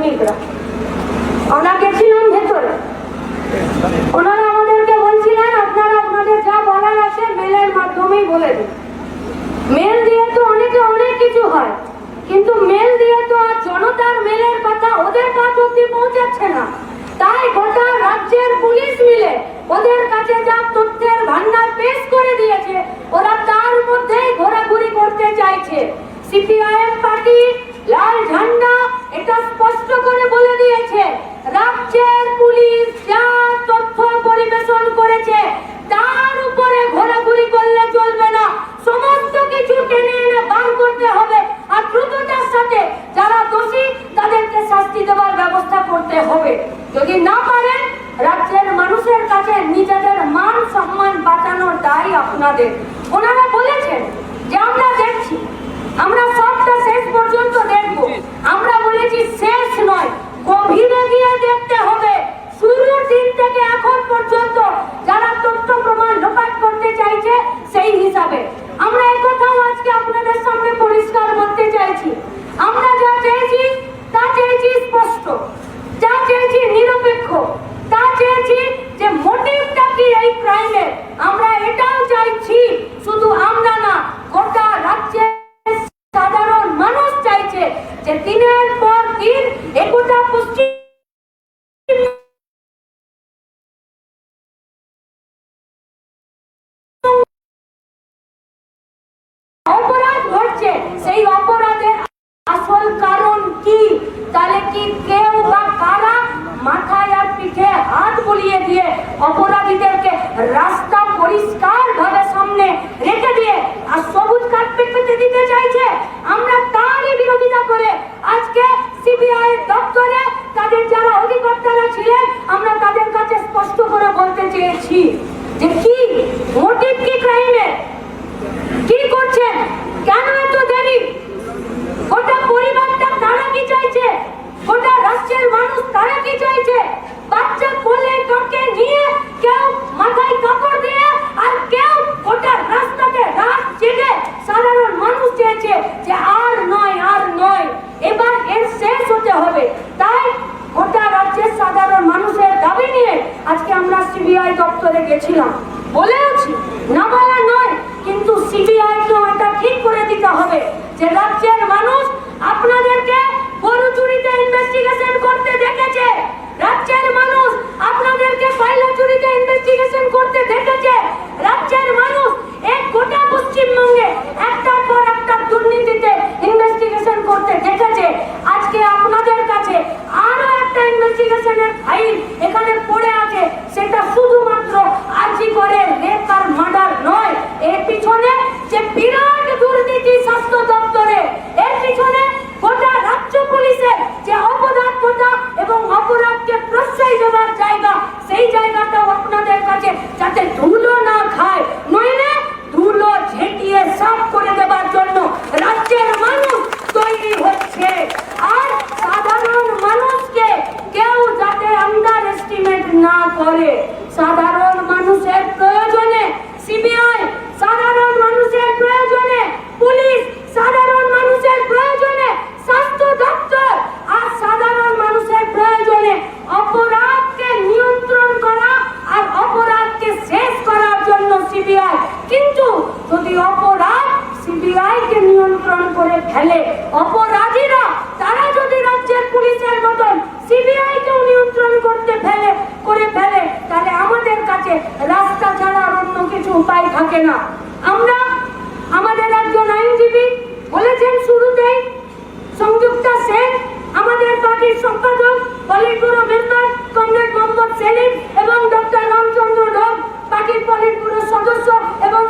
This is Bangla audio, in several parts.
সৈনিকরা। আমরা গেছিলাম ভেতরে, ওনারা আমাদেরকে বলছিলেন আপনারা আপনাদের যা বলার আছে মেলের মাধ্যমেই বলে দিন। মেল দিয়ে তো অনেকে অনেক কিছু হয়, কিন্তু মেল দিয়ে তো আর জনতার মেলের কথা ওদের কাছ অব্দি পৌঁছাচ্ছে না। তাই গোটা রাজ্যের পুলিশ মিলে ওদের কাছে যা তথ্যের ভান্ডার পেশ করে দিয়েছে, ওরা তার মধ্যেই ঘোরাঘুরি করতে চাইছে। সিপিআইএম পার্টি লাল ঝান্ডা এটা স্পষ্ট করে বলে দিয়েছে, রাজ্যের পুলিশ যা তথ্য পরিবেশন করেছে তার উপরে ঘোরাঘুরি করলে চলবে না, সমস্ত কিছু টেনে এনে বার করতে হবে। আর দ্রুততার সাথে যারা দোষী তাদেরকে শাস্তি দেওয়ার ব্যবস্থা করতে হবে। যদি না পারেন, রাজ্যের মানুষের কাছে নিজেদের মান সম্মান বাঁচানোর দায় আপনাদের। ওনারা বলেছেন যে আমরা দেখছি, আমরা সবটা শেষ পর্যন্ত দেখব। আমরা বলেছি শেষ নয়, গভীরে গিয়ে দেখতে হবে। শুরুর দিন থেকে এখন পর্যন্ত যারা তথ্য প্রমাণ লোপাট করতে চাইছে সেই হিসাবে আমরা এই কথাও আজকে আপনাদের সামনে পরিষ্কার বলতে চাইছি। আমরা যা চেয়েছি তা চেয়েছি স্পষ্ট, যা চেয়েছি নিরপেক্ষ, তা চেয়েছি যে মোটিভটা কি এই ক্রাইমের। আমরা এটাও চাইছি, শুধু আমরা না, গোটা রাজ্যের সাধারণ মানুষ চাইছে যে দিনের পর দিন একতা পশ্চিম অপরাধ ঘটছে, সেই অপরাধের আসল কারণ কি? তাহলে কি কেউ বা কারা মাথায় আর পিঠে হাত বুলিয়ে দিয়ে অপরাধীদেরকে রাস্তা পরিষ্কার ভাবে সামনে রেখে দিয়ে আর সবুজ কার্পেট পেতে দিতে চাইছে? আমরা তারই বিরোধিতা করে আজকে সিবিআই দপ্তরে তাদের যারা অধিকর্তারা ছিলেন, আমরা তাদের কাছে স্পষ্ট করে বলতে চেয়েছি যে কি মোটিভ কি ক্রাইমের, কি করছেন, কেন এত দেরি, গোটা পরিবারটা তারা কি চাইছে, গোটা রাজ্যের মানুষ তারা কি চাইছে? বাচ্চা কোলে কাঁকে নিয়ে কেউ মাথায় কাপড় দিয়ে আর কেউ গোটা রাস্তাতে রাত জেগে সাধারণ মানুষ চেয়েছে যে আর নয়, আর নয়, এবার এর শেষ হতে হবে। তাই গোটা রাজ্যের সাধারণ মানুষের দাবি নিয়ে আজকে আমরা সিবিআই দপ্তরে গেছিলাম। বলেওছি, না বলা নয়, কিন্তু সিবিআইকেও এটা ঠিক করে দিতে হবে যে রাজ্যের মানুষ আপনাদেরকে গরু চুরিতে ইনভেস্টিগেশন করতে দেখেছে, রাজ্যের মানুষ আপনাদেরকে কয়লা চুরিতে ইনভেস্টিগেশন করতে দেখেছে, রাজ্যের মানুষ এক গোটা পশ্চিমবঙ্গে একটার পর একটা দুর্নীতিতে ইনভেস্টিগেশন করতে দেখেছে। আজকে আপনাদের কাছে আরো একটা ইনভেস্টিগেশনের ফাইল এখানে পড়ে আছে, সেটা শুধুমাত্র আরজি করে রেপ আর মার্ডার নয়, এর পিছনে যে বিরাট দুর্নীতি স্বাস্থ্য দপ্তরে, এর পিছনে গোটা রাজ্য পুলিশের যে অপদার্থতা এবং অপরাধকে প্রশ্রয় দেওয়ার জায়গা, সেই জায়গাটাও আপনাদের কাছে যাতে ধুলো না খায়, নইলে ধুলো ঝেঁটিয়ে সাফ করে দেওয়ার জন্য রাজ্যের মানুষ তৈরি হচ্ছে। আর সাধারণ মানুষকে কেউ যাতে আন্ডার এস্টিমেট না করে, সাধারণ মানুষের প্রয়োজনে সিবিআই, সাধারণ মানুষের প্রয়োজনে পুলিশ, সাধারণ মানুষের প্রয়োজনে স্বাস্থ্য দপ্তর আর সাধারণ মানুষের প্রয়োজনে অপরাধকে নিয়ন্ত্রণ করা আর অপরাধকে শেষ করার জন্য সিবিআই। কিন্তু যদি অপরাধ সিবিআইকে নিয়ন্ত্রণ করে ফেলে, অপরাধীরা তারা যদি রাজ্যের পুলিশের মতন সিবিআইকেও নিয়ন্ত্রণ করতে করে ফেলে, তাহলে আমাদের কাছে রাস্তা ছাড়া আর অন্য কিছু উপায় থাকে না। আমরা আমাদের একজন আইনজীবী বলেছেন শুরুতেই, সংযুক্তা সেন আমাদের পার্টির সম্পাদক, politburo member comrade Mohammad Selim এবং ডক্টর রামচন্দ্র ডোব পার্টির পলিট ব্যুরো সদস্য এবং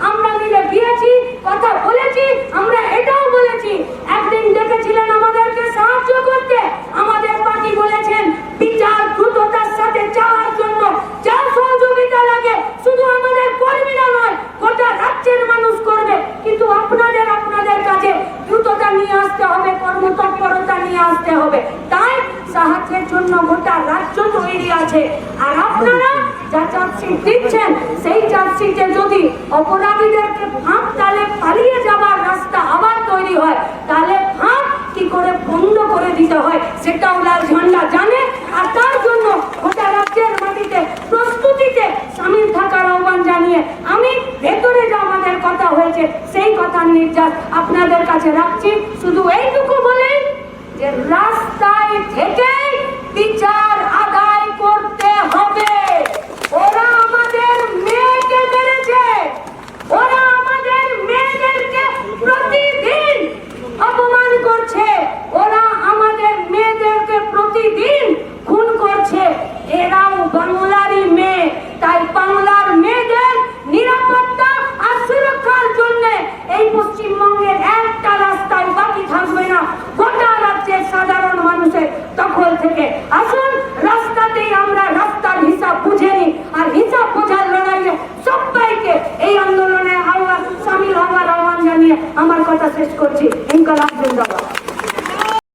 আমরা মিলে গিয়েছি, কথা বলেছি। আমরা এটাও বলেছি, একদিন ডেকেছিলেন আমাদেরকে সাহায্য করতে, আমাদের পার্টি বলেছেন বিচার দ্রুততার সাথে চাওয়ার জন্য যা সহযোগিতা লাগে শুধু আমাদের কর্মীরা নয়, গোটা রাজ্যের মানুষ করবে। কিন্তু আপনাদের কাছে দ্রুততা নিয়ে আসতে হবে, কর্মতৎপরতা নিয়ে আসতে হবে। তাই সাহায্যের জন্য গোটা রাজ্য তৈরি আছে। আর আপনারা যা চার্জশিট দিচ্ছেন, সেই চার্জশিটে যদি অপরাধীদেরকে ফাঁক তালে পালিয়ে যাবার রাস্তা আবার তৈরি হয়, তাহলে ফাঁক কি করে বন্ধ করে দিতে হয় সেটাও লাল ঝান্ডা জানে। আর তার জন্য গোটা রাজ্যের মাটিতে প্রস্তুতিতে সামিল থাকার আহ্বান জানিয়ে আমি ভেতরে যা আমাদের কথা হয়েছে সেই কথার নির্যাস আপনাদের কাছে রাখছি। শুধু এইটুকু বলেই যে রাস্তায় থেকে বিচার আদায় করতে হবে। ওরা আমাদের মেয়েকে মেরেছে, ওরা আমাদের মেয়েদেরকে প্রতিদিন অপমান করছে, ওরা আমাদের মেয়েদেরকে প্রতিদিন খুন করছে। এরাও বাংলারই মেয়ে, তাই বাংলার মেয়েদের নিরাপত্তা আর সুরক্ষার জন্য এই পশ্চিমবঙ্গের একটা রাস্তায় বাকি থাকবে না গোটা রাজ্যের সাধারণ মানুষের দখল থেকে। আসুন রাস্তাতেই আমরা রাস্তার হিসাব বুঝে নিই, আর হিসাব বোঝার লড়াইয়ে সবাইকে এই আন্দোলনে সামিল হওয়ার আহ্বান জানিয়ে আমার কথা শেষ করছি। ইনকলাব জিন্দাবাদ।